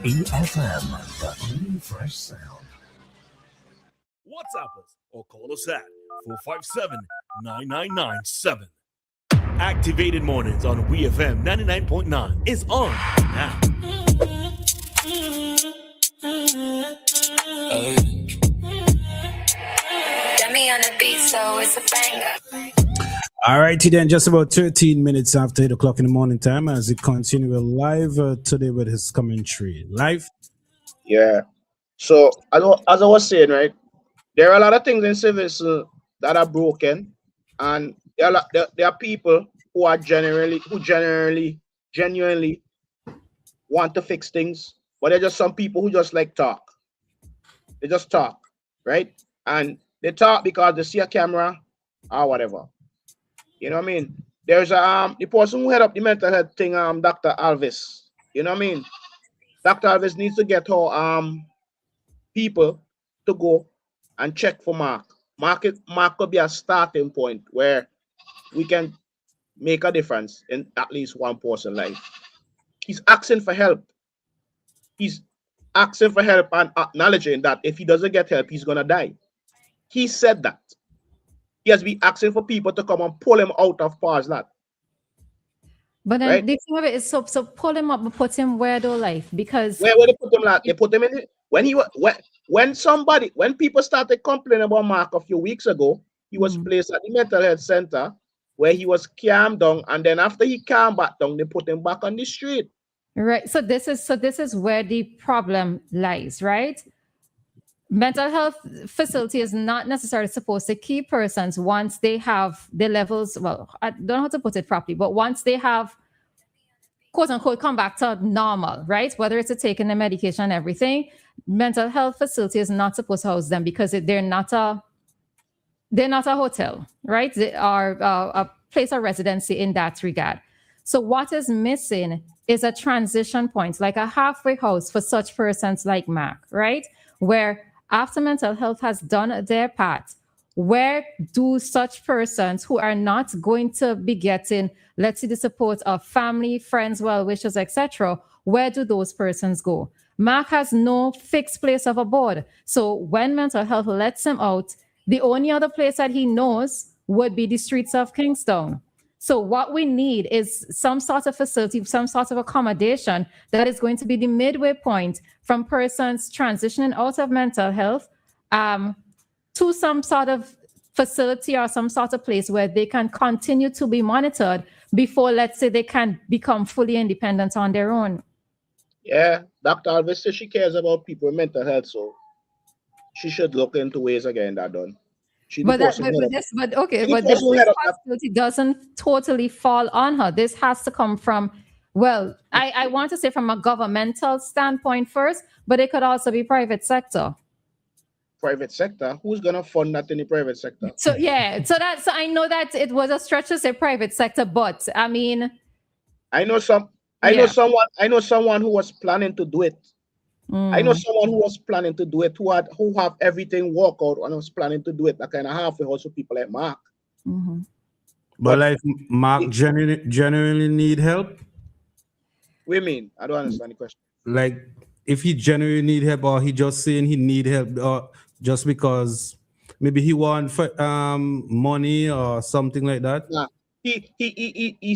WEFM, the new fresh sound. WhatsApp us or call us at 457-9997. Activated Mornings on WEFM 99.9 is on now. Get me on the beat, so it's a banger. All right, then just about 13 minutes after 8 o'clock in the morning time as it continues live today with his commentary. Live? Yeah. So, as I was saying, right, there are a lot of things in civics that are broken, and there are people who are genuinely want to fix things, but there are just some people who just like talk. They just talk, right? And they talk because they see a camera or whatever. You know what I mean? There's the person who head up the mental health thing, Dr. Alvis. You know what I mean? Dr. Alvis needs to get her people to go and check for Mark. Mark could be a starting point where we can make a difference in at least one person's life. He's asking for help. He's asking for help and acknowledging that if he doesn't get help, he's gonna die. He said that. He has been asking for people to come and pull him out of Parslat. But then right? the thing of it is so pull him up and put him where though life, because where they put him like they put him in it when when people started complaining about Mark a few weeks ago, he was placed at the mental health center where he was calmed down, and then after he calmed back down, they put him back on the street. Right. So this is where the problem lies, right? Mental health facility is not necessarily supposed to keep persons once they have the levels. Well, I don't know how to put it properly, but once they have, quote unquote, come back to normal, right? Whether it's taking the medication and everything, mental health facility is not supposed to house them because they're not a hotel, right? They are a place of residency in that regard. So what is missing is a transition point, like a halfway house for such persons like Mark, right? Where after mental health has done their part, where do such persons who are not going to be getting, let's say, the support of family, friends, well-wishers, etc., where do those persons go? Mark has no fixed place of abode. So when mental health lets him out, the only other place that he knows would be the streets of Kingstown. So what we need is some sort of facility, some sort of accommodation that is going to be the midway point from persons transitioning out of mental health to some sort of facility or some sort of place where they can continue to be monitored before, let's say, they can become fully independent on their own. Yeah, Dr. Alvis says she cares about people with mental health, so she should look into ways of getting that done. But this responsibility doesn't totally fall on her. This has to come from, well, I want to say from a governmental standpoint first, but it could also be private sector. Private sector? Who's gonna fund that in the private sector? So yeah, so I know that it was a stretch to say private sector, but I mean, I know someone who was planning to do it. I know someone who was planning to do it, who have everything work out and was planning to do it. That kind of halfway also people like Mark. Mm-hmm. But like Mark genuinely need help? What do you mean? I don't understand the question. Like if he genuinely need help, or he just saying he need help, or just because maybe he want money or something like that? Nah. He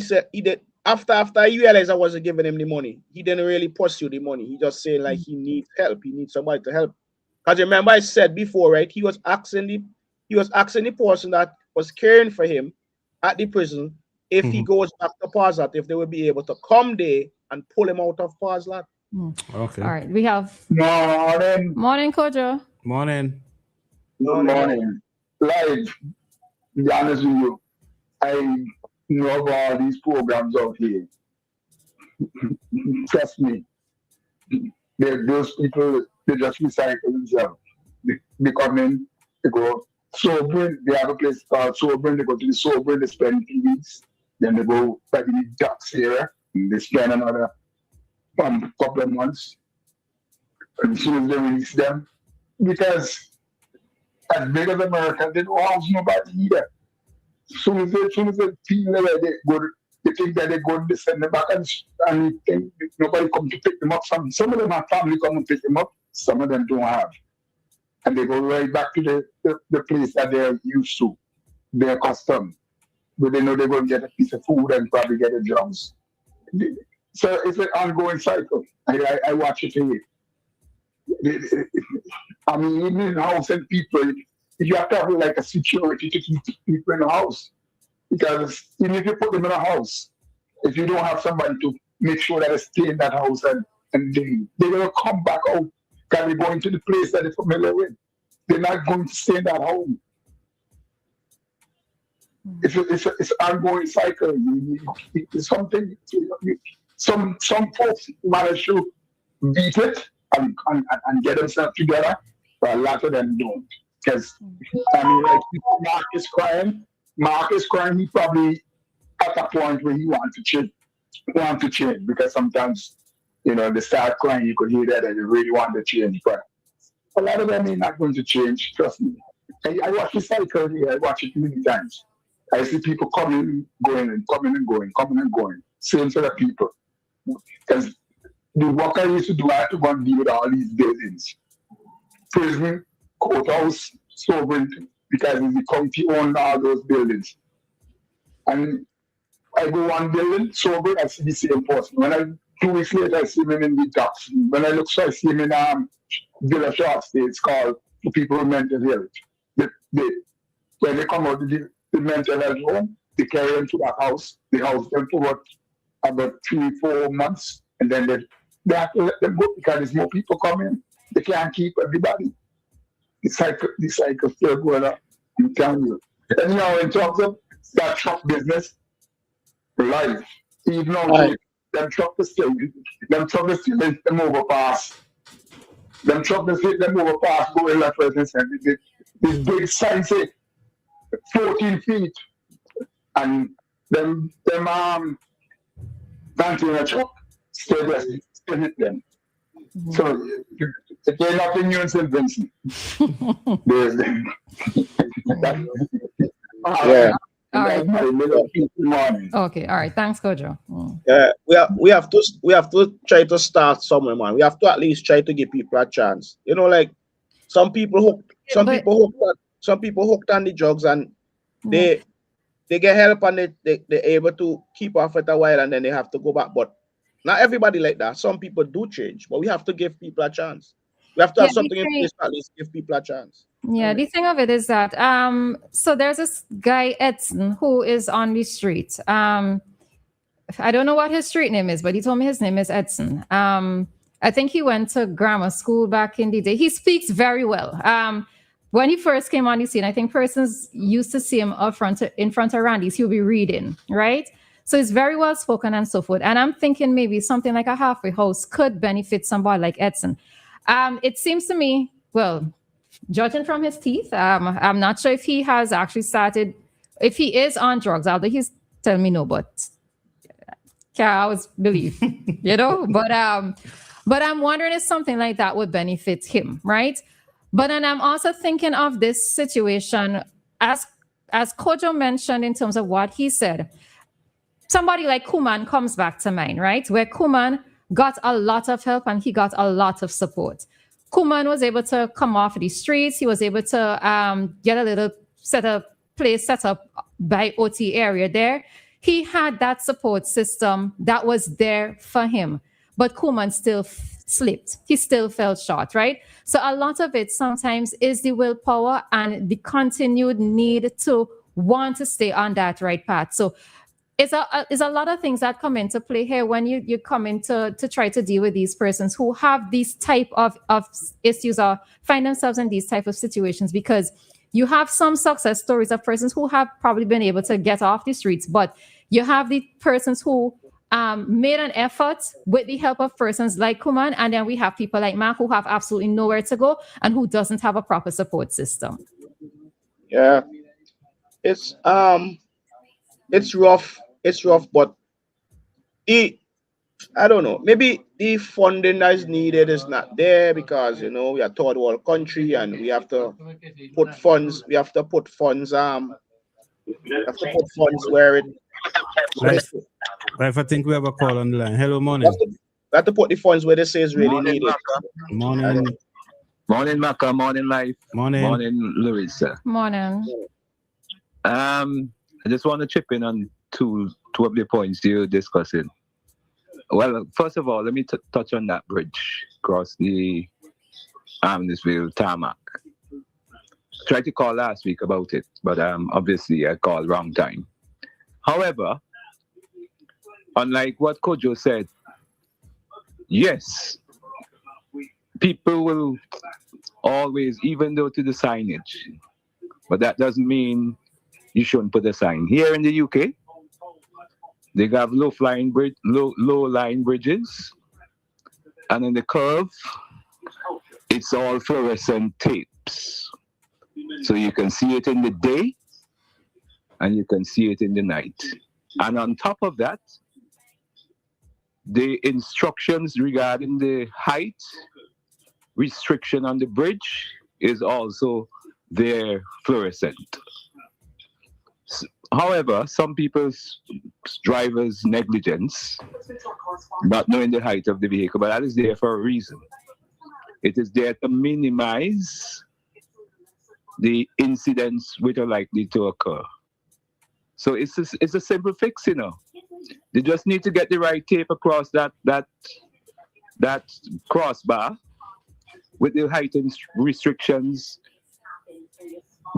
said he did. After he realized I wasn't giving him the money, he didn't really pursue the money. He just saying like he needs help. He needs somebody to help. Because remember I said before, right? He was asking the person that was caring for him at the prison if he goes back to Parslat, if they would be able to come there and pull him out of Parslat. Okay. All right. We have Morning, Kojo. Morning. Good morning. Like, to be honest with you, I know of all these programs out here. Trust me, those people, they just recycle themselves. They come in, they go sobering, they have a place called sobering, they go to the sobering, they spend 2 weeks, Then they go back in the docks area, and they spend another couple of months. And as soon as they release them, because as big as America, they don't house nobody either. As soon as they feel like they think that they're going to send them back, and they think nobody come to pick them up. Some of them have family come and pick them up, some of them don't have. And they go right back to the place that they're used to, they're accustomed. But they know they're going to get a piece of food and probably get a job. So it's an ongoing cycle. I watch it here. I mean, even in the house and people, you have to have like a security to keep people in the house. Because even if you put them in a house, if you don't have somebody to make sure that they stay in that house and they're going to come back out because they're going to the place that they're familiar with. They're not going to stay in that home. It's an ongoing cycle. It's something. Some folks manage to beat it and get themselves together, but a lot of them don't. Because I mean, like Mark is crying. He probably at a point where he wants to change because sometimes they start crying. You could hear that and they really want to change, but a lot of them are not going to change. Trust me. I watch the cycle here. I watch it many times. I see people coming, going, and coming and going, coming and going. Same sort of people. Because the work I used to do, I had to go and deal with all these buildings. Prison, courthouse, sovereignty, because the county owned all those buildings. And I go one building, sovereign, I see the same person. 2 weeks later, I see him in the docks. When I look, so I see him in Villa Short States called for people with mental health. When they come out of the mental health home, they carry them to that house. They house them for about 3-4 months, and then they have to let them go because there's more people coming. They can't keep everybody. The cycle still going on. I'm telling you. And in terms of that truck business, life, even though them truckers still hit them overpass. Them truckers hit them overpass, going left, right, and center. This big sign say 14 feet, and them container truck still hit them. Mm-hmm. So they're nothing new in St. Vincent. Yeah. All right. Okay. All right. Thanks, Kojo. We have to try to start somewhere, man. We have to at least try to give people a chance. Like some people hooked on the drugs and they get help and they're able to keep off it a while and then they have to go back. But not everybody like that. Some people do change, but we have to give people a chance. We have to have something in place to at least give people a chance. Yeah, the thing of it is that so there's this guy Edson who is on the street. I don't know what his street name is, but he told me his name is Edson. I think he went to grammar school back in the day. He speaks very well. When he first came on the scene, I think persons used to see him in front of Randy's. He'll be reading, right? So he's very well spoken and so forth. And I'm thinking maybe something like a halfway house could benefit somebody like Edson. It seems to me, well, judging from his teeth, I'm not sure if he has actually started, if he is on drugs, although he's telling me no, but can't always believe, but I'm wondering if something like that would benefit him, right? But then I'm also thinking of this situation, as Kojo mentioned in terms of what he said, somebody like Kuman comes back to mind, right? Where Kuman got a lot of help and he got a lot of support. Kuman was able to come off the streets. He was able to get a little set up by OT area there. He had that support system that was there for him, but Kuman still slipped. He still fell short, right? So a lot of it sometimes is the willpower and the continued need to want to stay on that right path. So it's a lot of things that come into play here when you come in to try to deal with these persons who have these type of issues or find themselves in these type of situations, because you have some success stories of persons who have probably been able to get off the streets, but you have the persons who made an effort with the help of persons like Kuman, and then we have people like Mark who have absolutely nowhere to go and who doesn't have a proper support system. Yeah, it's rough. it's rough, but I don't know. Maybe the funding that is needed is not there because we are third world country and we have to put funds. We have to put funds. We have to put funds where it. Life, I think we have a call on the line. Hello, We morning. have to put the funds where they say is really Morning, needed. Maka. Morning. Morning, Maka. Morning, Life. Morning. Morning, Louisa. Morning. I just want to chip in on two of the points you're discussing. Well, first of all, let me touch on that bridge across the Amnesville tarmac. Tried to call last week about it, but obviously I called wrong time. However, unlike what Kojo said, yes, people will always, even though to the signage, but that doesn't mean you shouldn't put a sign. Here in the UK, they have low-lying bridges, and in the curve, it's all fluorescent tapes. So you can see it in the day, and you can see it in the night. And on top of that, the instructions regarding the height restriction on the bridge is also there fluorescent. However, some people's drivers' negligence, not knowing the height of the vehicle, but that is there for a reason. It is there to minimize the incidents which are likely to occur. So it's a simple fix, They just need to get the right tape across that crossbar with the height restrictions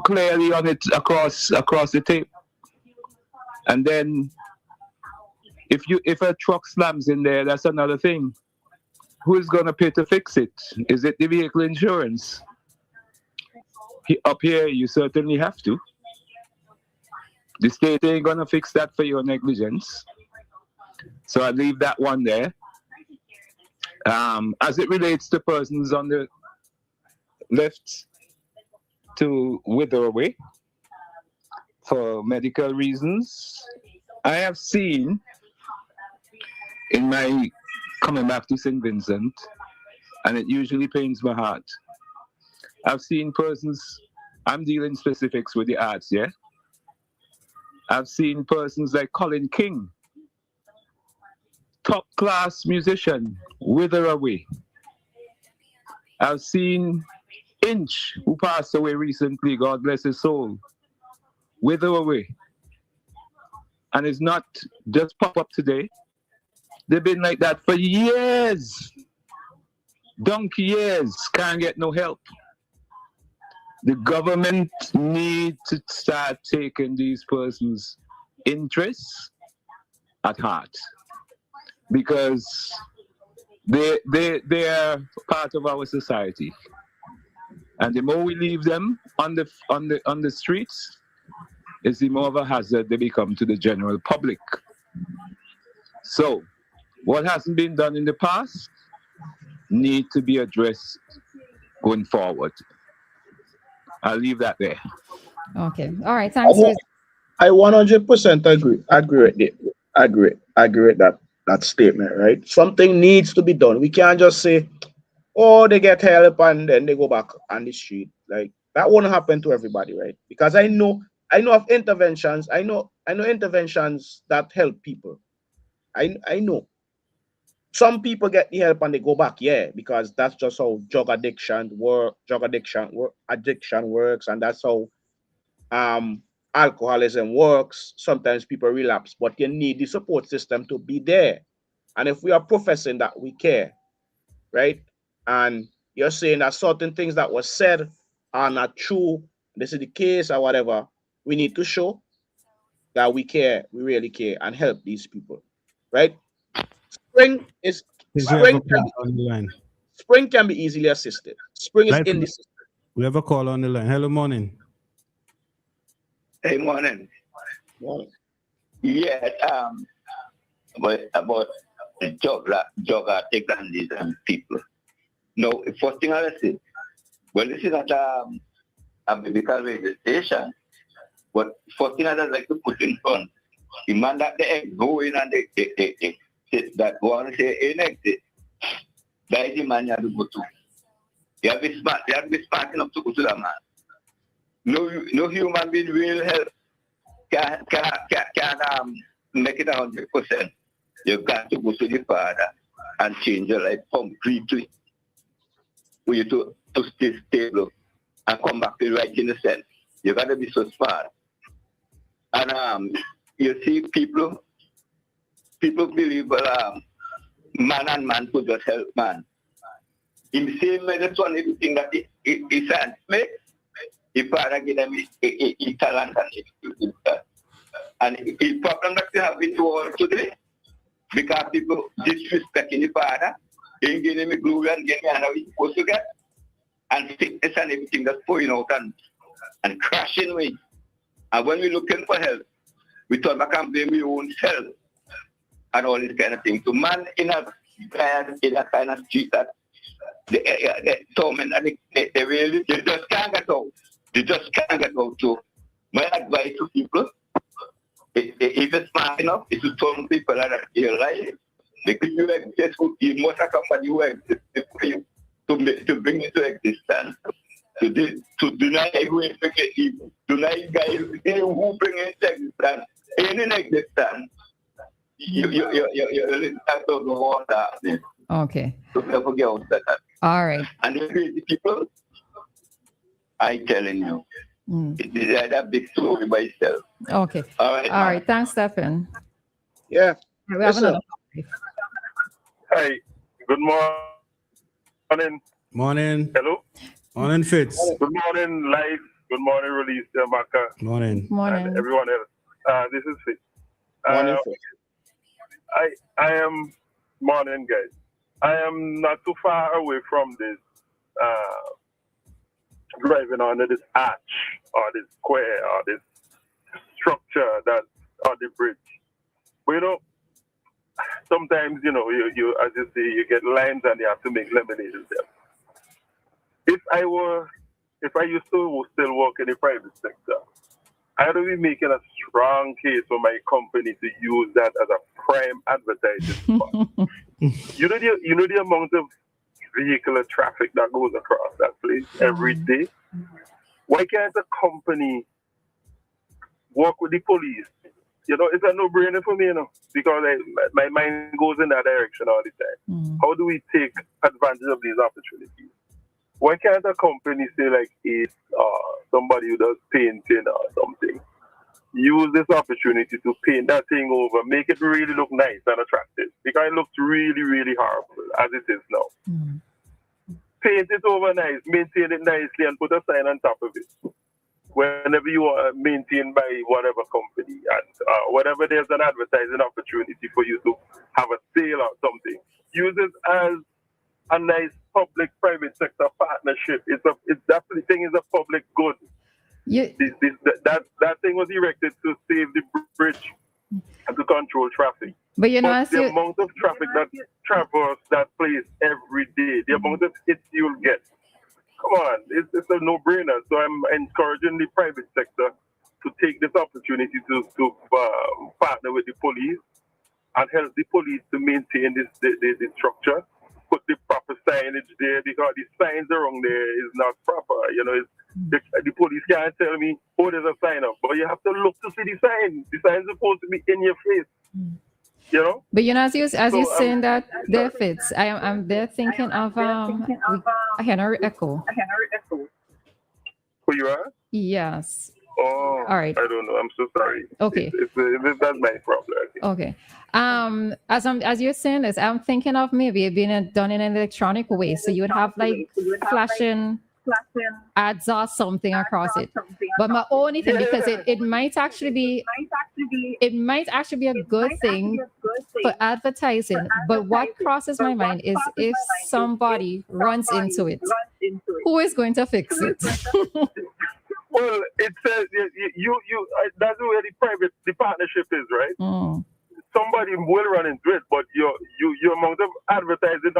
clearly on it across the tape. And then if a truck slams in there, that's another thing. Who is going to pay to fix it? Is it the vehicle insurance? Up here, you certainly have to. The state ain't going to fix that for your negligence. So I leave that one there. As it relates to persons on the left to wither away for medical reasons, I have seen in my coming back to St. Vincent, and it usually pains my heart. I've seen persons, I'm dealing specifics with the arts, yeah? I've seen persons like Colin King, top class musician, wither away. I've seen Inch, who passed away recently, God bless his soul, wither away. And it's not just pop up today. They've been like that for years. Donkey years, can't get no help. The government need to start taking these persons' interests at heart, because they are part of our society, and the more we leave them on the streets, is the more of a hazard they become to the general public. So, what hasn't been done in the past need to be addressed going forward. I'll leave that there. Okay. All right. Thanks. I 100% agree. Agree with that statement, right? Something needs to be done. We can't just say, oh, they get help and then they go back on the street. Like, that won't happen to everybody, right? Because I know of interventions. I know interventions that help people. I know. Some people get the help and they go back, yeah, because that's just how drug addiction works, and that's how alcoholism works. Sometimes people relapse, but you need the support system to be there. And if we are professing that we care, right? And you're saying that certain things that were said are not true, this is the case or whatever, we need to show that we care, we really care, and help these people, right? Spring can be easily assisted. Spring is in the system. We have a call on the line. Hello, morning. Hey, morning. Morning. Yeah, about the drug addict and these people. No, first thing I say, well, this is not a medical radio station, but first thing I'd like to put in front The man that they go in and they that want to say in exit, that is the man you have to go to. You have to be smart. You have to be smart enough to go to that man. No human being will help can make it 100%. You got to go to the Father and change your life completely for you to stay stable and come back to the right innocence. You got to be so smart. And you see, people believe man and man could just help man. In the same way, that's one everything that he said, make the Father give them his talent and the problem that we have in the world today, because people disrespecting the Father, they give him a glory and give him how he's supposed to get, and sickness and everything that's pouring out and crashing away. And when we're looking for help, we turn back and blame our own self and all this kind of thing. So man in a kind of street that the torment and they really they just can't get out. They just can't get out. So my advice to people, if it's smart enough, is to turn people that are life. Because you exist, you must have somebody who exists for you to bring it to existence. To deny who is bringing evil, deny guys who bring it to existence, in existence. You listen to the water. Okay. So never forget about that. All right. And the crazy people, I telling you, it is a big story by itself. Okay. All right. All right. Thanks, Stephen. Yeah. We have another. Hi. Good morning. Morning. Hello. Morning, Fitz. Good morning, Live. Good morning, Roleza, Maka. Morning. Morning. And everyone else. This is Fitz. Morning, I am, morning, guys. I am not too far away from this, driving under this arch or this square or this structure that's on the bridge. But you know, sometimes, you know, you as you say, you get lines and you have to make lemonade of them. If I used to still work in the private sector, I would be making a strong case for my company to use that as a prime advertising spot. You know the amount of vehicular traffic that goes across that place every day? Why can't a company work with the police? You know, it's a no-brainer for me, you know, because my mind goes in that direction all the time. How do we take advantage of these opportunities? Why can't a company say like it's somebody who does painting or something, use this opportunity to paint that thing over, make it really look nice and attractive, because it looks really, really horrible as it is now. Paint it over nice, maintain it nicely, and put a sign on top of it. Whenever you are maintained by whatever company, and whatever there's an advertising opportunity for you to have a sale or something, use it as a nice public-private sector partnership. That thing is a public good. That thing was erected to save the bridge and to control traffic. But you know, the amount of traffic that travels that place every day, the amount of hits you'll get. Come on, it's a no-brainer. So I'm encouraging the private sector to take this opportunity to partner with the police and help the police to maintain the structure. Put the proper signage there, because the signs around there is not proper. You know, the police can't tell me, oh, there's a sign up, but you have to look to see the sign. The sign's supposed to be in your face. You know. But you know, as you're saying that, there Fits. I'm there thinking of I hear no echo. Who you are? Yes. Oh, all right. I don't know. I'm so sorry. Okay. That's my problem. Okay. As you're saying this, I'm thinking of maybe it being done in an electronic way. So you would have like flashing ads or something across it. But my only thing, because it might actually be a good thing for advertising. But what crosses my mind is if somebody runs into it, who is going to fix it? Well, it says that's where the partnership is, right? Somebody will run into it, but your amount of advertising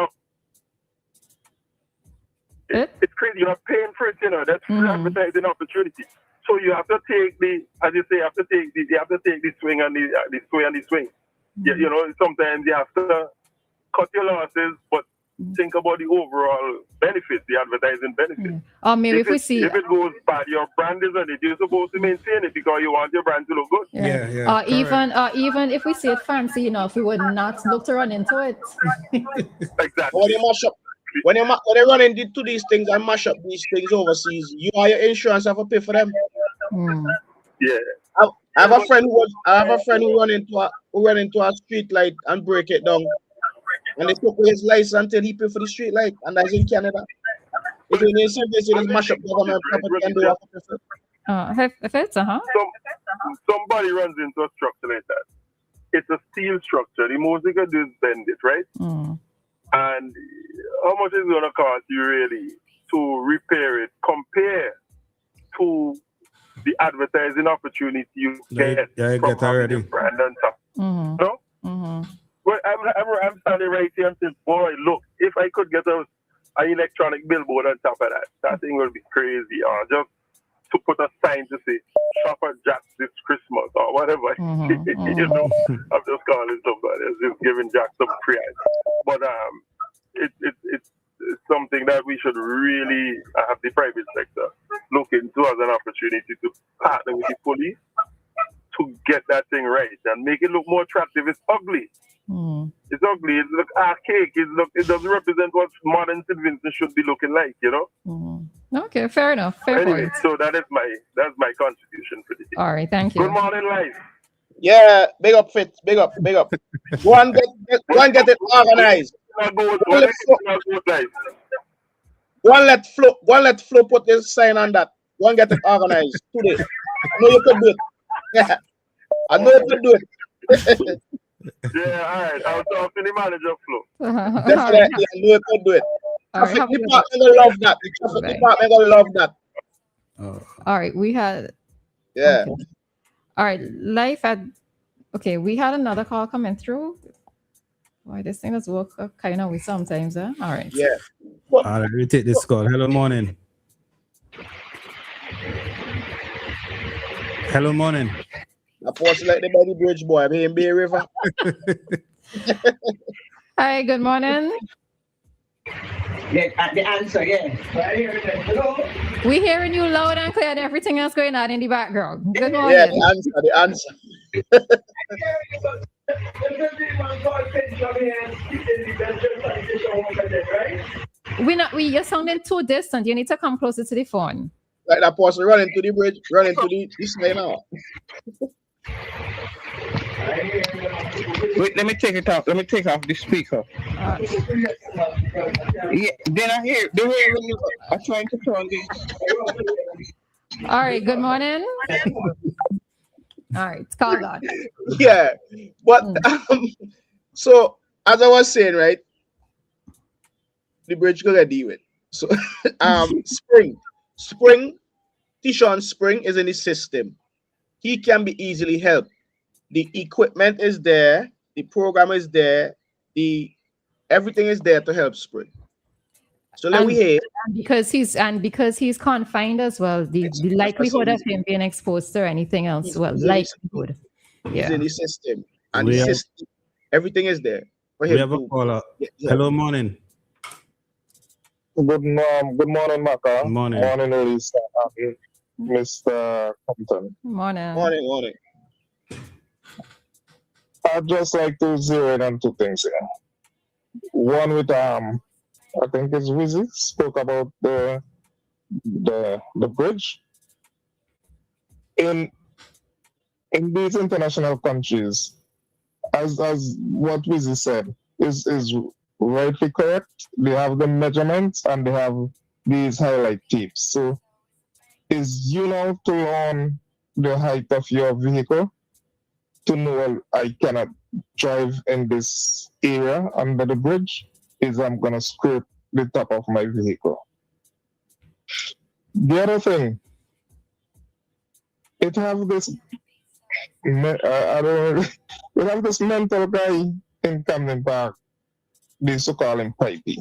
it's crazy. You're not paying for it, you know. That's free advertising opportunity. So you have to take the, as you say, you have to take the swing and the sway and the swing. Yeah, you know, sometimes you have to cut your losses, but think about the overall benefits, the advertising benefits. Or maybe if we it, see, if it goes bad, your brand is on it. You're supposed to maintain it because you want your brand to look good. Yeah. or even if we see it fancy enough, we would not look to run into it. Exactly. When they mash up, when they run into these things and mash up these things overseas, you are your insurance have to pay for them. Yeah. I have a friend who run into a street light and break it down. And they took his license until he paid for the street light, and that's in Canada. It's in the same place, it is mash up government property and do have to pay for it. If it's Somebody runs into a structure like that. It's a steel structure. The most they can do is bend it, right? And how much is it going to cost you really to repair it compared to the advertising opportunity you get from having a brand on top? No? Well, I'm standing right here and saying, boy, look, if I could get an electronic billboard on top of that thing would be crazy. Or just to put a sign to say, shop at Jack's this Christmas or whatever. You know, I'm just calling somebody, just giving Jack some praise. But it's something that we should really have the private sector look into as an opportunity to partner with the police to get that thing right and make it look more attractive. It's ugly. It's ugly. It looks archaic. It doesn't represent what modern St. Vincent should be looking like, you know? Okay, fair enough. Fair point. So that's my contribution for the day. All right, thank you. Good morning, life. Yeah, big up, Fitz. Big up. Go and get it organized. Go and let Flo put his sign on that. Go and get it organized today. I know you could do it. Yeah, I know you could do it. Yeah, all right. I'll talk to the manager, Flo. Definitely, I know you could do it. Traffic department gonna love that. The traffic department gonna love that. All right, we had. Yeah. Okay. All right, life at. Okay, we had another call coming through. Why this thing does work kind of way sometimes, huh? All right. Yeah. All right, we take this call. Hello, morning. Hello, morning. I post like the body bridge boy. I'm in Bay River. Hi, good morning. Yeah, the answer, yeah. Hello. We hearing you loud and clear and everything else going on in the background. Good morning. Yeah, the answer. You're sounding too distant. You need to come closer to the phone. Like that person running to the bridge, running to this way now. Wait, let me take it off. Let me take off the speaker. Yeah, then I hear when you are trying to turn this. All right, good morning. All right, it's called on. Yeah, but so as I was saying, right, the bridge gonna deal with. So Spring, Tishon Spring is in the system. He can be easily helped. The equipment is there, the program is there, everything is there to help Spring. So let me hear. Because he's confined as well, the likelihood of him being exposed to anything else, likelihood. He's in the system. And the system, everything is there for him. We have a caller. Yeah. Hello, morning. Good morning, Maka. Morning. Morning, Roleza. Mr. Compton. Morning. I'd just like to zero in on two things here. One with I think it's Wizzy spoke about the bridge. In these international countries, as what Wizzy said, is rightly correct. They have the measurements and they have these highlight tapes. So is you know to learn the height of your vehicle to know, well, I cannot drive in this area under the bridge, is I'm gonna scrape the top of my vehicle. The other thing, it have this it have this mental guy in Camden Park. They used to call him Pipey.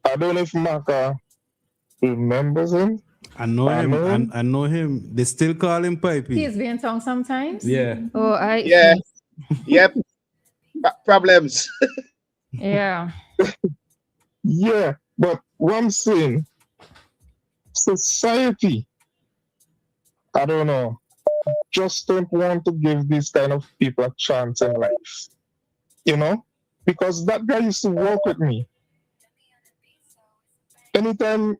I don't know if Maka remembers him. I know him. I know him. They still call him Pipey. He's being tongue sometimes. Yeah. Oh, Yeah. Yep. Problems. Yeah. Yeah, but what I'm saying, society, I don't know, just don't want to give these kind of people a chance in life. You know? Because that guy used to work with me. Anytime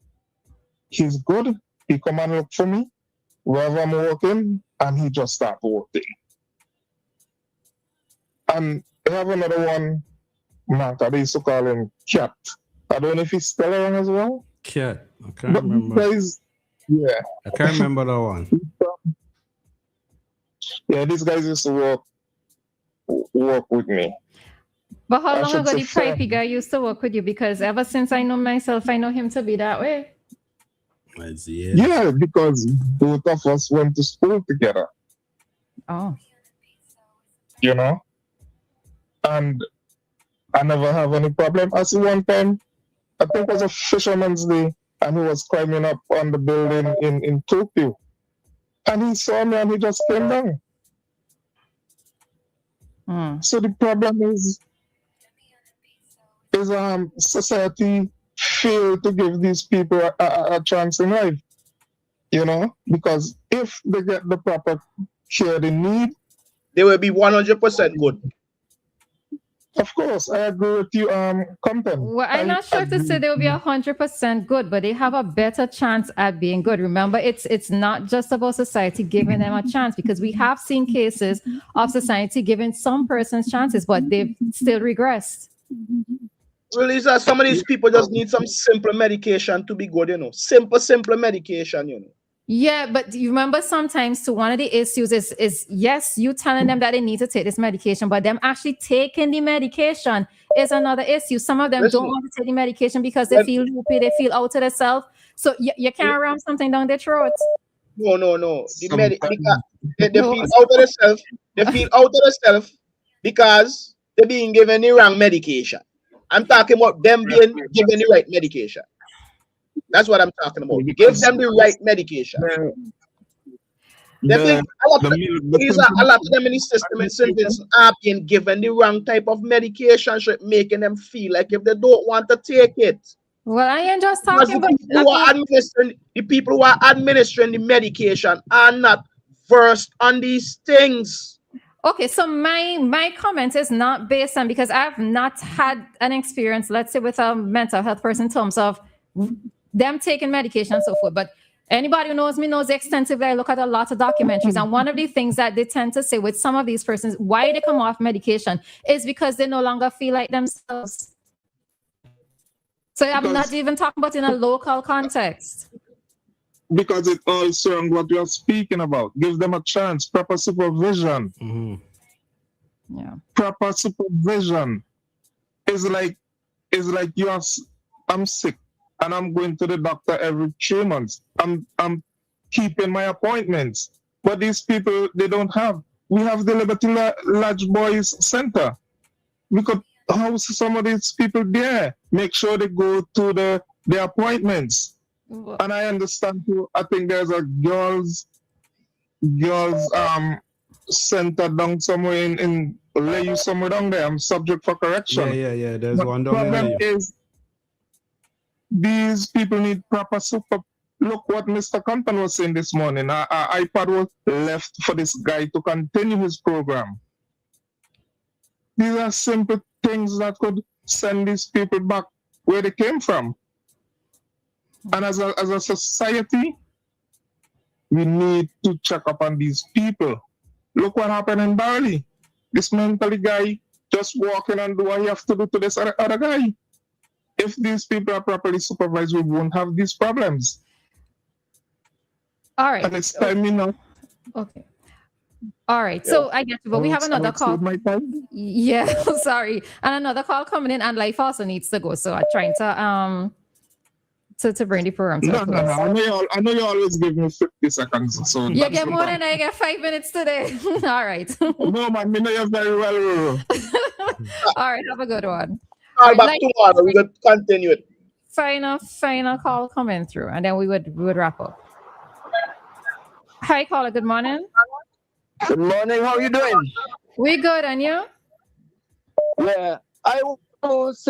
he's good, he come and look for me, wherever I'm working, and he just start working. And I have another one, Maka, they used to call him Cat. I don't know if he's still around as well. Cat. I can't remember. Guys, yeah. I can't remember that one. Yeah, these guys used to work with me. But how I long should ago say the Pipey guy used to work with you? Because ever since I know myself, I know him to be that way. Yeah, because both of us went to school together. Oh. You know? And I never have any problem. I see one time, I think it was a Fisherman's Day, and he was climbing up on the building in Tokyo. And he saw me and he just came down. So the problem is society fail to give these people a chance in life. You know? Because if they get the proper care they need, they will be 100% good. Of course, I agree with you, Cont'd. Well, I'm not sure to say they'll be 100% good, but they have a better chance at being good. Remember, it's not just about society giving them a chance, because we have seen cases of society giving some persons chances, but they've still regressed. Roleza, some of these people just need some simple medication to be good, you know. Simple medication, you know. Yeah, but you remember sometimes too, one of the issues is yes, you telling them that they need to take this medication, but them actually taking the medication is another issue. Some of them don't want to take the medication because they feel loopy, they feel out of themselves. So you can't ram something down their throat. No. They feel out of themselves. They feel out of themselves because they're being given the wrong medication. I'm talking about them being given the right medication. That's what I'm talking about. Give them the right medication. A lot of them in the system in St. Vincent are being given the wrong type of medication, so making them feel like if they don't want to take it. Well, I ain't just talking about the people who are administering the medication are not versed on these things. Okay, so my comment is not based on, because I've not had an experience, let's say, with a mental health person in terms of them taking medication and so forth. But anybody who knows me knows extensively. I look at a lot of documentaries, and one of the things that they tend to say with some of these persons, why they come off medication, is because they no longer feel like themselves. So I'm not even talking about in a local context. Because it all surrounds what we are speaking about. Give them a chance, proper supervision. Yeah. Proper supervision. It's like I'm sick and I'm going to the doctor every 3 months. I'm keeping my appointments. But these people, they don't have. We have the Liberty Lodge Boys Center. We could house some of these people there. Make sure they go to the appointments. And I understand too, I think there's a girls center down somewhere in Layu, somewhere down there. I'm subject for correction. Yeah. There's one down there. The problem there. is these people need proper super. Look what Mr. Compton was saying this morning. Our iPad was left for this guy to continue his program. These are simple things that could send these people back where they came from. And as a society, we need to check up on these people. Look what happened in Bali. This mentally guy just walking and do what he have to do to this other guy. If these people are properly supervised, we won't have these problems. All right. And it's time enough. Okay. All right. Yeah. So I get you, but we have another call. Yeah, sorry. And another call coming in, and life also needs to go. So I'm trying to bring the program to a close. I know you always give me 50 seconds. So you get more than I get 5 minutes today. All right. No, man, me know you very well. All right, have a good one. All right, back tomorrow. We will continue it. Final call coming through, and then we would wrap up. Hi, caller. Good morning. Good morning. How you doing? We good, and you? Yeah, I was.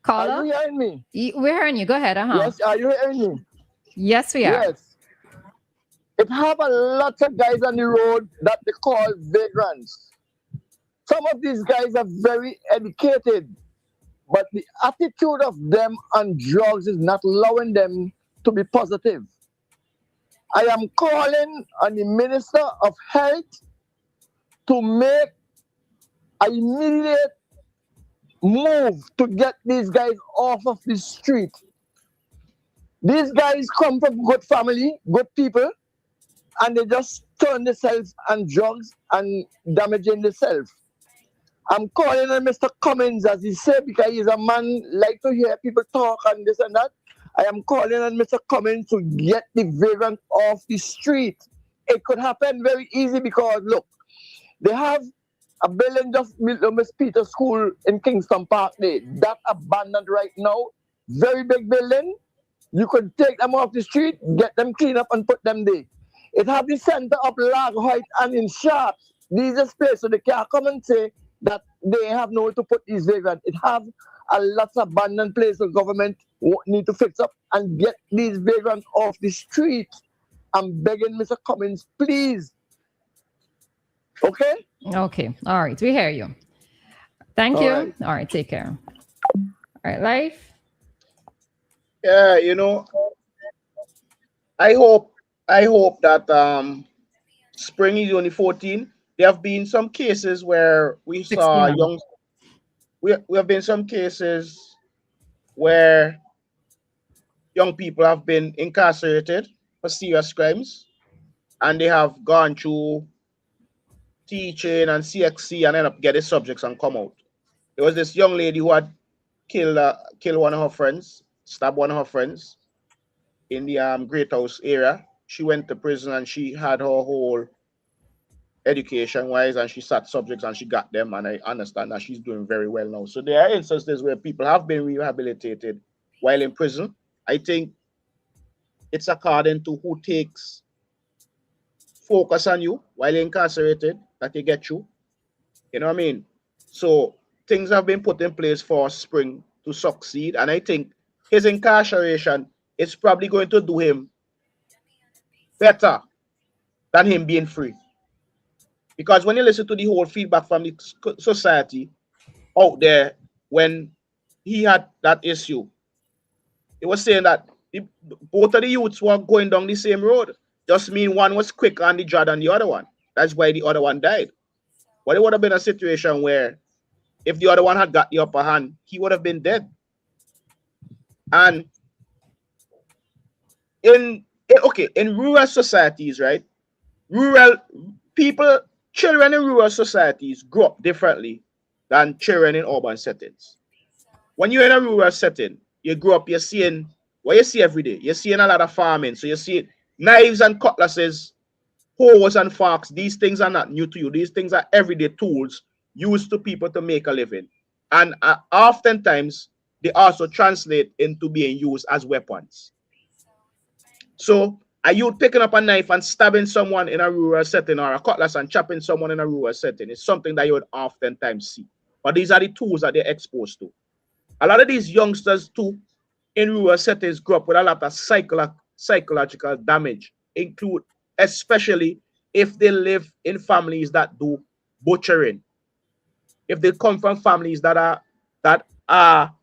Caller? Are you hearing me? We're hearing you. Go ahead. Yes, are you hearing me? Yes, we are. Yes. It have a lot of guys on the road that they call vagrants. Some of these guys are very educated, but the attitude of them on drugs is not allowing them to be positive. I am calling on the Minister of Health to make an immediate move to get these guys off of the street. These guys come from good family, good people, and they just turn themselves on drugs and damaging themselves. I'm calling on Mr. Cummins, as he said, because he's a man like to hear people talk and this and that. I am calling on Mr. Cummins to get the vagrant off the street. It could happen very easy because, look, they have a building just built on Miss Peter School in Kingston Park there. That abandoned right now. Very big building. You could take them off the street, get them cleaned up and put them there. It have the center of Lag Height and in Sharps. These are space so they can't come and say that they have nowhere to put these vagrants. It have a lot of abandoned places the government need to fix up and get these vagrants off the street. I'm begging Mr. Cummins, please. Okay? Okay. All right. We hear you. Thank All you. right. All right. Take care. All right. Life. Yeah, I hope that spring is only 14. There have been some cases where we saw 69. we have been some cases where young people have been incarcerated for serious crimes and they have gone through teaching and CXC and end up getting subjects and come out. There was this young lady who had killed one of her friends, stabbed one of her friends in the Great House area. She went to prison and she had her whole education wise and she sat subjects and she got them, and I understand that she's doing very well now. So there are instances where people have been rehabilitated while in prison. I think it's according to who takes focus on you while incarcerated that you get you. You know what I mean? So things have been put in place for Spring to succeed, and I think his incarceration is probably going to do him better than him being free. Because when you listen to the whole feedback from the society out there, when he had that issue, it was saying that both of the youths were going down the same road. Just mean one was quicker on the draw than the other one. That's why the other one died. But it would have been a situation where if the other one had got the upper hand, he would have been dead. And in rural societies, right? Rural people, children in rural societies grow up differently than children in urban settings. When you're in a rural setting, you grow up, you're seeing what you see every day. You're seeing a lot of farming. So you see knives and cutlasses, hoes and forks. These things are not new to you. These things are everyday tools used to people to make a living. And oftentimes, they also translate into being used as weapons. So are you picking up a knife and stabbing someone in a rural setting, or a cutlass and chopping someone in a rural setting? It's something that you would oftentimes see. But these are the tools that they're exposed to. A lot of these youngsters too in rural settings grow up with a lot of psychological damage, include especially if they live in families that do butchering. If they come from families that are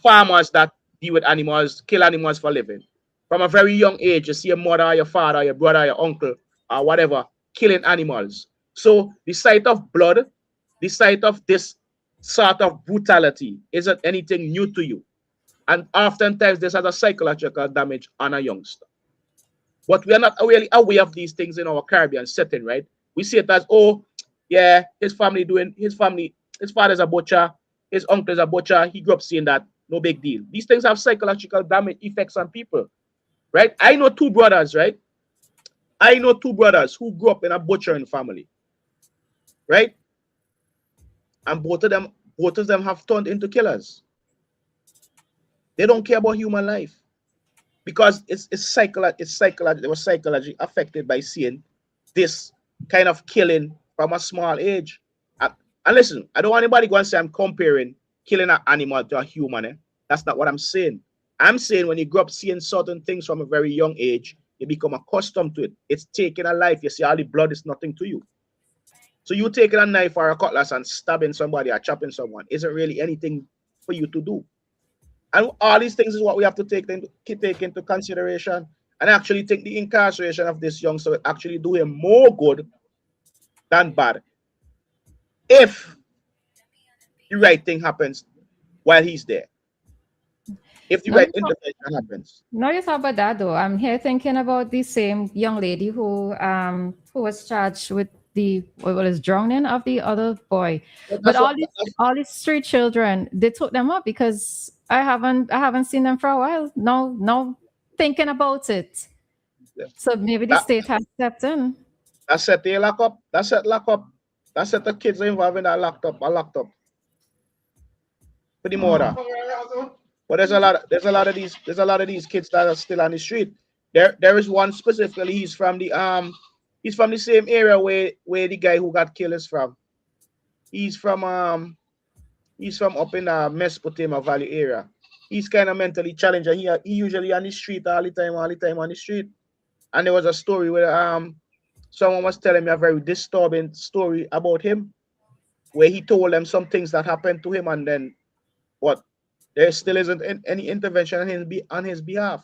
farmers that deal with animals, kill animals for living. From a very young age, you see your mother, or your father, or your brother, or your uncle, or whatever, killing animals. So the sight of blood, the sight of this sort of brutality isn't anything new to you. And oftentimes this has a psychological damage on a youngster. But we are not really aware of these things in our Caribbean setting, right? We see it as, oh, yeah, his father's a butcher, his uncle's a butcher, he grew up seeing that, no big deal. These things have psychological damage effects on people, right? I know two brothers, right? I know two brothers who grew up in a butchering family, right? And both of them have turned into killers. They don't care about human life. because it's psychology. They were psychologically affected by seeing this kind of killing from a small age. And listen, I don't want anybody going to say I'm comparing killing an animal to a human. That's not what I'm saying. I'm saying when you grow up seeing certain things from a very young age, you become accustomed to it. It's taking a life. You see, all the blood is nothing to you. So you taking a knife or a cutlass and stabbing somebody or chopping someone isn't really anything for you to do. And all these things is what we have to take into consideration. And actually think the incarceration of this youngster actually do him more good than bad if the right thing happens while he's there. If the right intervention happens. Now you talk about that though. I'm here thinking about the same young lady who was charged with was drowning of the other boy. But all these three children, they took them up because I haven't seen them for a while. No thinking about it. So maybe the state has stepped in. That's set the lock up. That's set lock up. That's set the kids involved in that locked up. For the murder. But there's a lot of these kids that are still on the street. There is one specifically. He's from the same area where the guy who got killed is from. He's from up in the Mesopotamia Valley area. He's kind of mentally challenged, and he usually on the street all the time on the street. And there was a story where someone was telling me a very disturbing story about him, where he told them some things that happened to him, and then what? There still isn't any intervention on his behalf.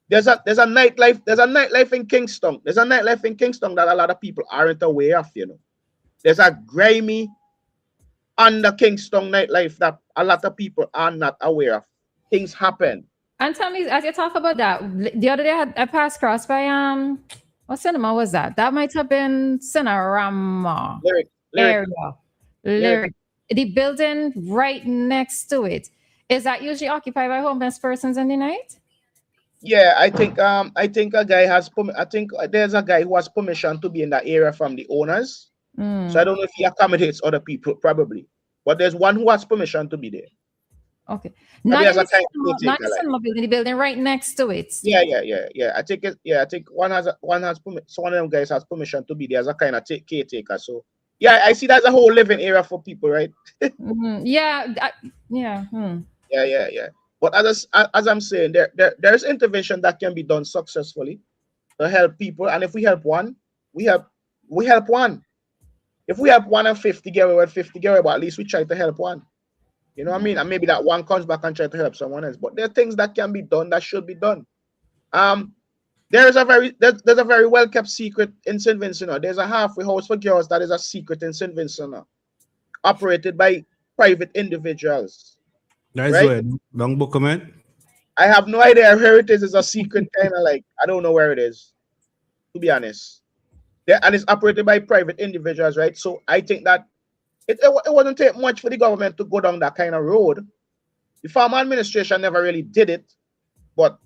There's a nightlife in Kingston. There's a nightlife in Kingston that a lot of people aren't aware of, you know. There's a grimy under Kingston nightlife that a lot of people are not aware of. Things happen. And tell me, as you talk about that, the other day I passed across by what cinema was that? That might have been Cinerama Lyric. The building right next to it. Is that usually occupied by homeless persons in the night? Yeah, I think a guy has there's a guy who has permission to be in that area from the owners. So I don't know if he accommodates other people, probably. But there's one who has permission to be there. Okay. Not the cinema building, the building right next to it. Yeah. I think one has permission. So one of them guys has permission to be there as a kind of caretaker. So yeah, I see that's a whole living area for people, right? Yeah. But as I'm saying, there's intervention that can be done successfully to help people, and if we help one, we help one. If we help one and 50 get away with 50 get away, but at least we try to help one. You know what I mean? And maybe that one comes back and try to help someone else. But there are things that can be done that should be done. There's a very well kept secret in St. Vincent. There's a halfway house for girls that is a secret in St. Vincent, operated by private individuals. That's right? Long book comment. I have no idea where it is. It's a secret kind of like, I don't know where it is, to be honest. And it's operated by private individuals, right? So I think that it wouldn't take much for the government to go down that kind of road. The farmer administration never really did it, but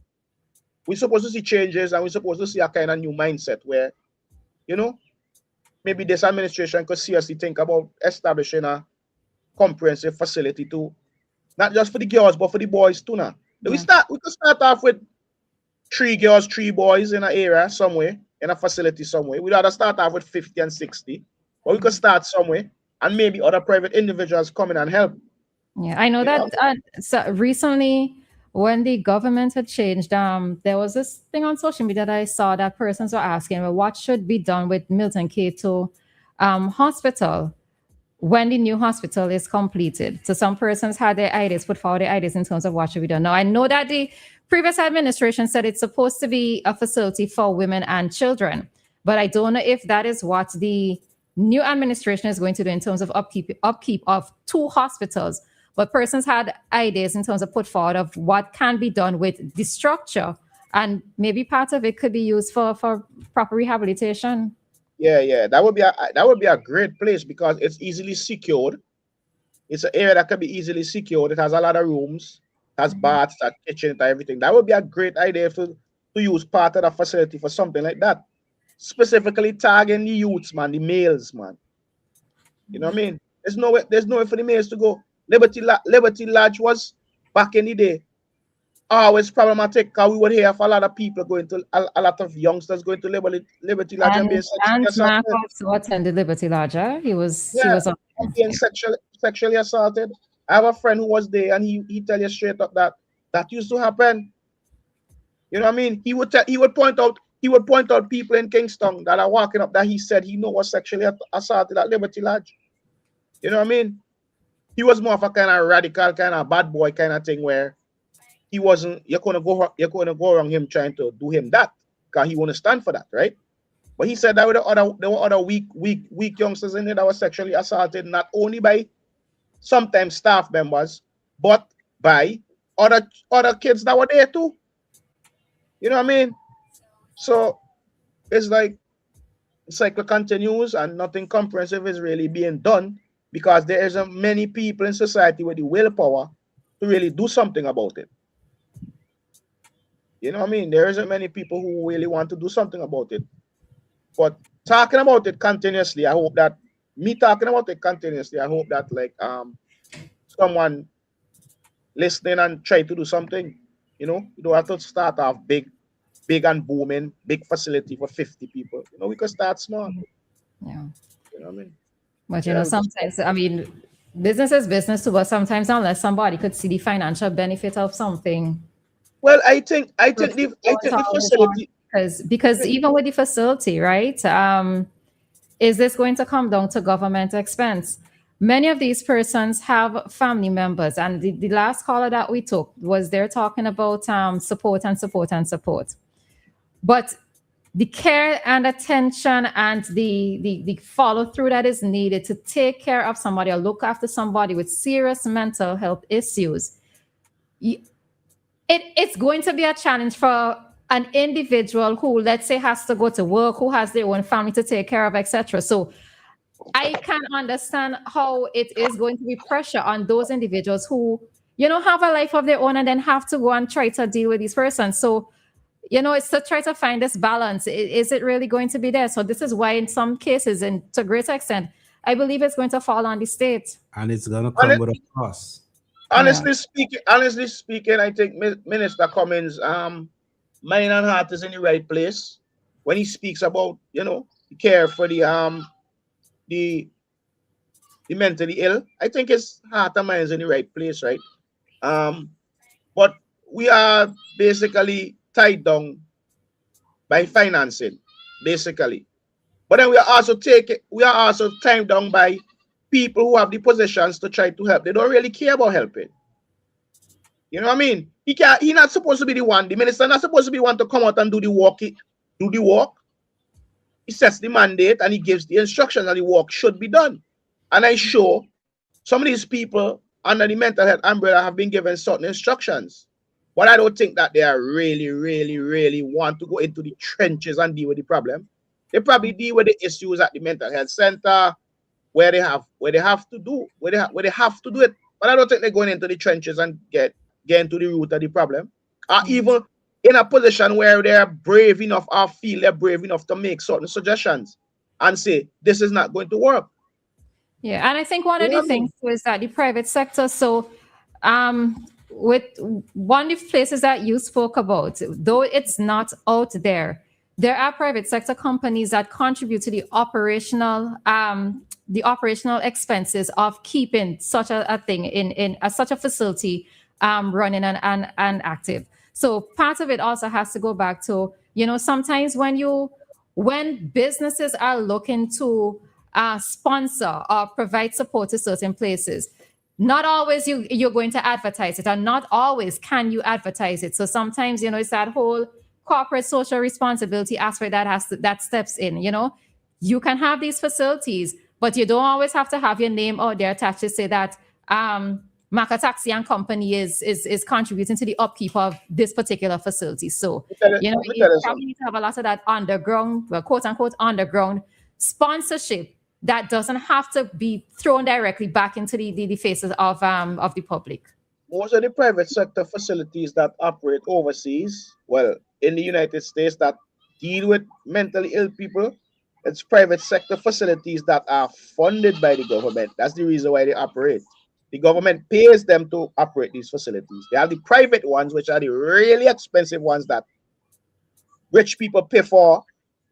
we're supposed to see changes, and we're supposed to see a kind of new mindset where, maybe this administration could seriously think about establishing a comprehensive facility to, not just for the girls, but for the boys too now. We could start off with 3 girls, 3 boys in an area somewhere, in a facility somewhere. We'd rather start off with 50 and 60, but we could start somewhere, and maybe other private individuals come in and help. Yeah, I know that so recently when the government had changed, there was this thing on social media that I saw that persons were asking, well, what should be done with Milton Cato Hospital when the new hospital is completed? So some persons had their ideas, put forward their ideas in terms of what should be done. Now, I know that the previous administration said it's supposed to be a facility for women and children, but I don't know if that is what the new administration is going to do in terms of upkeep of 2 hospitals. But persons had ideas in terms of put forward of what can be done with the structure, and maybe part of it could be used for proper rehabilitation. Yeah, that would be a great place because it's easily secured. It's an area that can be easily secured. It has a lot of rooms, it has baths, it has kitchen, it has everything. That would be a great idea to use part of the facility for something like that. Specifically targeting the youths, man, the males, man. You know what I mean? There's no way for the males to go. Liberty Lodge was back in the day always problematic because we would hear of a lot of people going to a lot of youngsters going to Liberty Lodge and being sexually And Mark assaulted. also attended Liberty Lodge. He was And being sexually assaulted. I have a friend who was there, and he tell you straight up that used to happen. You know what I mean? He would point out people in Kingston that are walking up that he said he know was sexually assaulted at Liberty Lodge. You know what I mean? He was more of a kind of radical, kind of bad boy kind of thing where he wasn't. You're gonna go around him trying to do him that because he won't stand for that, right? But he said that there were other weak youngsters in there that were sexually assaulted, not only by sometimes staff members, but by other kids that were there too. You know what I mean? So it's like the cycle continues and nothing comprehensive is really being done because there isn't many people in society with the willpower to really do something about it. You know what I mean? There isn't many people who really want to do something about it. But talking about it continuously, I hope that like someone listening and try to do something. You know, you don't have to start off big and booming, big facility for 50 people. You know, we could start small. Yeah. You know what I mean? But you know, sometimes business is business too, but sometimes unless somebody could see the financial benefit of something. Well, I think the facility, because even with the facility, right? Is this going to come down to government expense? Many of these persons have family members, and the last caller that we took was they're talking about support. But the care and attention and the follow through that is needed to take care of somebody or look after somebody with serious mental health issues, it's going to be a challenge for an individual who, let's say, has to go to work, who has their own family to take care of, etc. So I can understand how it is going to be pressure on those individuals who, you know, have a life of their own and then have to go and try to deal with these persons. So, you know, it's to try to find this balance. Is it really going to be there? So this is why in some cases, and to a great extent, I believe it's going to fall on the state. And it's going to come with a cost. Honestly speaking, I think Minister Cummings, mind and heart is in the right place when he speaks about, you know, care for the mentally ill. I think his heart and mind is in the right place, right? But we are basically tied down by financing, basically. But then we are also tied down by people who have the positions to try to help. They don't really care about helping. You know what I mean? He's not supposed to be the one. The minister not supposed to be the one to come out and do the work. He sets the mandate and he gives the instructions and the work should be done. And I'm sure some of these people under the mental health umbrella have been given certain instructions. But I don't think that they are really want to go into the trenches and deal with the problem. They probably deal with the issues at the mental health center where they have to do it. But I don't think they're going into the trenches and get into the root of the problem. Or even in a position where they're brave enough or feel they're brave enough to make certain suggestions and say this is not going to work. Yeah, and I think one of the things is that the private sector, so with one of the places that you spoke about, though it's not out there, there are private sector companies that contribute to the operational expenses of keeping such a thing in such a facility running and active. So part of it also has to go back to, you know, sometimes when businesses are looking to sponsor or provide support to certain places, not always you're going to advertise it, and not always can you advertise it. So sometimes, you know, it's that whole corporate social responsibility aspect that steps in. You know, you can have these facilities, but you don't always have to have your name out there attached to say that Maka Taxi and Company is contributing to the upkeep of this particular facility. So, you know, you probably need to have a lot of that underground, well, quote unquote, underground sponsorship that doesn't have to be thrown directly back into the faces of the public. Most of the private sector facilities that operate overseas, well, in the United States, that deal with mentally ill people, it's private sector facilities that are funded by the government. That's the reason why they operate. The government pays them to operate these facilities. They have the private ones, which are the really expensive ones that rich people pay for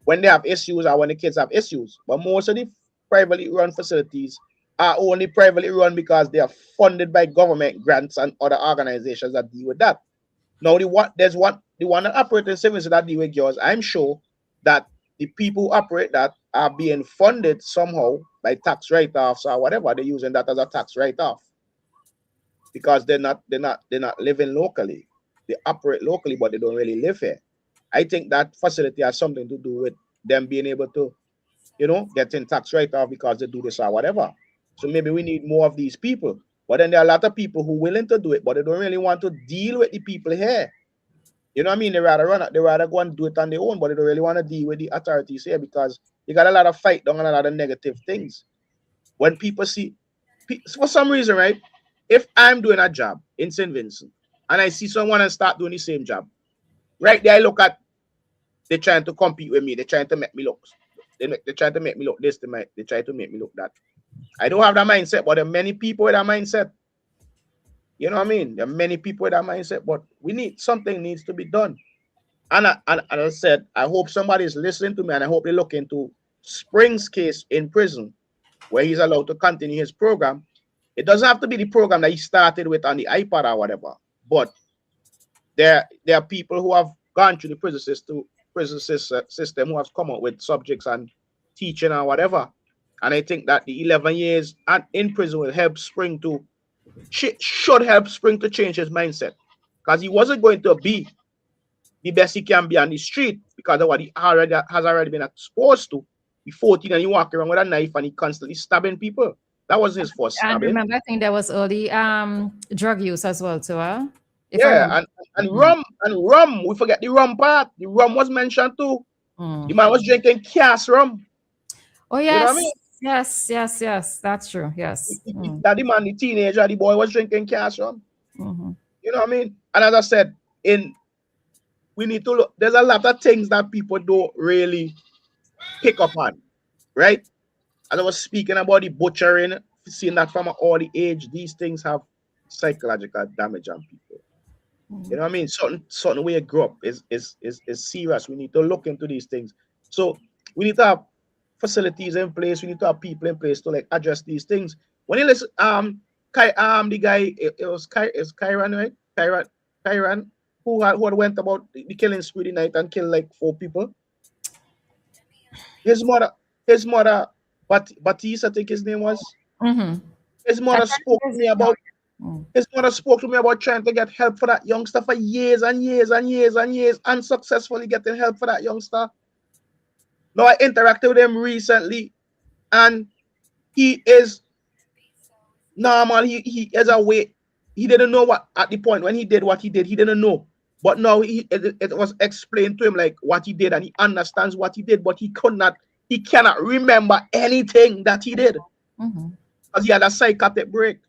when they have issues or when the kids have issues. But most of the privately run facilities are only privately run because they are funded by government grants and other organizations that deal with that. Now, the one that operating services that deal with yours, I'm sure that the people who operate that are being funded somehow by tax write-offs or whatever. They're using that as a tax write-off because they're not living locally. They operate locally, but they don't really live here. I think that facility has something to do with them being able to, getting tax write-off because they do this or whatever. So maybe we need more of these people. But then there are a lot of people who are willing to do it, but they don't really want to deal with the people here. You know what I mean? They rather go and do it on their own, but they don't really want to deal with the authorities here because you got a lot of fight down and a lot of negative things. When people see, for some reason, right? If I'm doing a job in St. Vincent and I see someone and start doing the same job, right there I look at, they're trying to compete with me. They're trying to make me look. They're trying to make me look this. They try to make me look that. I don't have that mindset, but there are many people with that mindset. You know what I mean? There are many people with that mindset, but something needs to be done. And as I said, I hope somebody is listening to me, and I hope they look into Spring's case in prison, where he's allowed to continue his program. It doesn't have to be the program that he started with on the iPad or whatever, but there are people who have gone through the prison system who have come up with subjects and teaching or whatever. And I think that the 11 years in prison will help Spring to should help Spring to change his mindset, because he wasn't going to be the best he can be on the street because of what he has already been exposed to. He's 14 and he walk around with a knife and he constantly stabbing people. That wasn't his first And stabbing. remember, I think there was early drug use as well too. Yeah, and rum. We forget the rum part. The rum was mentioned too. The man was drinking cask rum. Oh yes, you know what I mean? yes. That's true. Yes. That the man, the teenager, the boy was drinking cask rum. You know what I mean? And as I said, we need to look. There's a lot of things that people don't really pick up on, right? As I was speaking about the butchering, seeing that from an early age, these things have psychological damage on people. You know what I mean? Certain way you grow up is serious. We need to look into these things. So we need to have facilities in place. We need to have people in place to address these things. When you listen, the guy, it was Kyran, right? Kyran, who had went about the killing spree the night and killed 4 people. His mother, Batiste, I think his name was. His mother spoke to me about. His mother spoke to me about trying to get help for that youngster for years and years and years and years, unsuccessfully getting help for that youngster. Now I interacted with him recently, and he is normal. He is awake. He didn't know what at the point when he did what he did. He didn't know, but now it was explained to him what he did, and he understands what he did, but he cannot remember anything that he did because he had a psychotic break.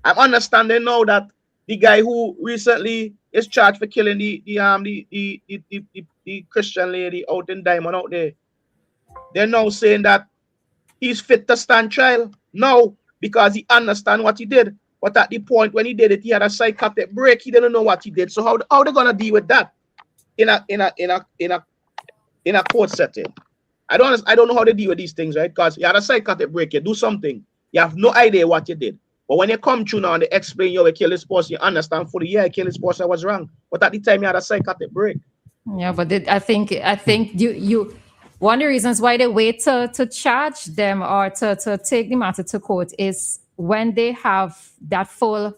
I'm understanding now that the guy who recently is charged for killing the Christian lady out in Diamond out there, they're now saying that he's fit to stand trial now because he understands what he did. But at the point when he did it, he had a psychotic break. He didn't know what he did. So how they gonna deal with that in a court setting? I don't know how they deal with these things, right? Because you had a psychotic break, you do something, you have no idea what you did. But when you come through now and they explain you kill this person, you understand fully, yeah, I killed this person, I was wrong. But at the time you had a psychotic break. Yeah, but I think you one of the reasons why they wait to charge them or to take the matter to court is when they have that full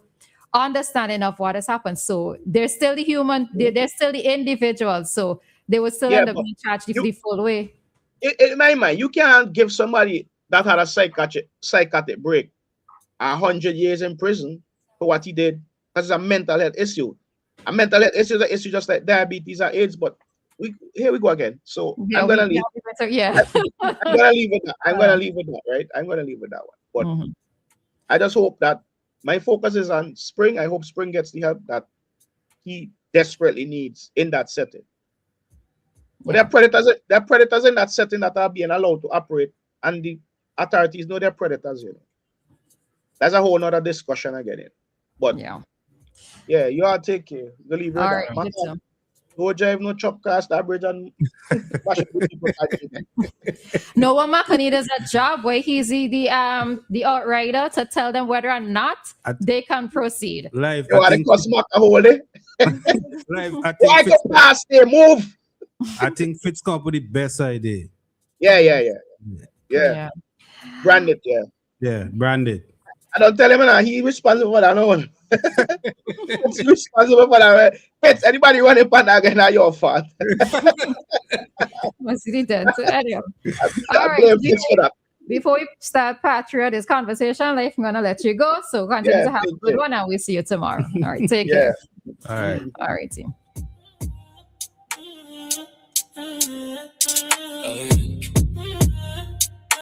understanding of what has happened. So they're still the human, they're still the individual. So they would still end up being charged the full way. In my mind, you can't give somebody that had a psychotic break 100 years in prison for what he did, because it's a mental health issue. A mental health issue is an issue just like diabetes or AIDS, but here we go again. So yeah, I'm gonna leave. Yeah. I'm gonna leave it. I'm gonna leave it that, right? I'm gonna leave it that one. But I just hope that my focus is on Spring. I hope Spring gets the help that he desperately needs in that setting. But there are predators in that setting that are being allowed to operate, and the authorities know they're predators, That's a whole nother discussion again. But yeah, you all take care. Go leave all right right, now. you too. Go drive no chop cast that bridge and bash up the people. No, what Maka need is a job where he's the outrider to tell them whether or not they can proceed. Live, You I want to think, cuss Maka hold it? live, I Why think, go past there? Move. I think Fitz come up with the best idea. Yeah. Brand it, Yeah, branded. I don't tell him now, he responsible for that no one. It's responsible for that. It's anybody running pan again, now your fault. Must be dead. So anyway. I All right. blame Fitz for that. Before we start Patriot this conversation, I'm gonna let you go. So continue to have a good one, and we'll see you tomorrow. All right, take care. All right. All right, team.